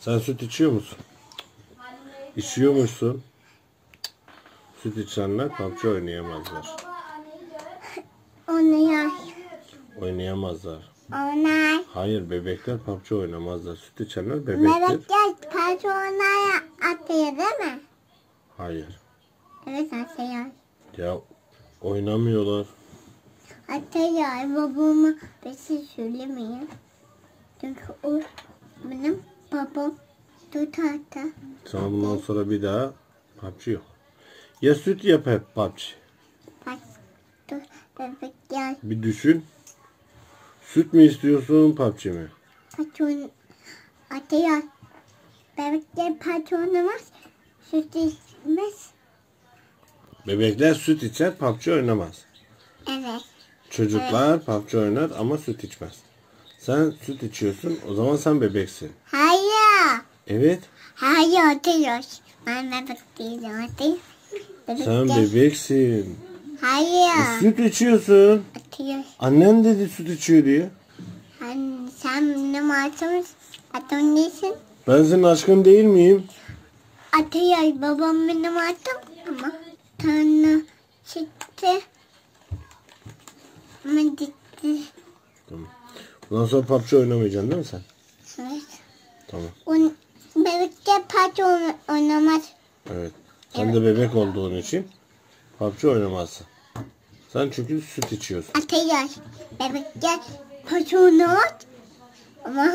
Sen süt içiyor musun? İçiyormuşsun. Süt içenler PUBG oynayamazlar. Oynar. Oynayamazlar. Oynar. Hayır, bebekler PUBG oynamazlar. Süt içenler bebektir. Bebekler patronlara atıyor değil mi? Hayır. Evet atıyor. Ya oynamıyorlar. Atıyor. Babama bir şey söylemeyin. Çünkü o benim babam tutardı. Sana bundan sonra bir daha PUBG yok. Ya süt yap hep PUBG. Bak dur bebekler Bir düşün. Süt mü istiyorsun PUBG mi? patron atıyor. Bebekler patronumuz süt içmez. Bebekler süt içer, PUBG oynamaz. Evet. Çocuklar PUBG oynar ama süt içmez. Sen süt içiyorsun, o zaman sen bebeksin. Hayır. Evet. Hayır atıyor. Ben bebek değilim atıyor. Sen bebeksin. Hayır. Süt içiyorsun. Atıyor. Annen dedi süt içiyor diye. Sen benim atım değilsin. Ben senin aşkın değil miyim? Atıyor. Babam benim atım ama tanrı çıktı. Ama gitti. Tamam. Bundan sonra PUBG oynamayacaksın değil mi sen? Evet. Tamam. Bebekler patron oynamaz. Evet. Sen de bebek olduğun için PUBG oynamazsın. Sen çünkü süt içiyorsun. Atıyor. Bebekler patron ama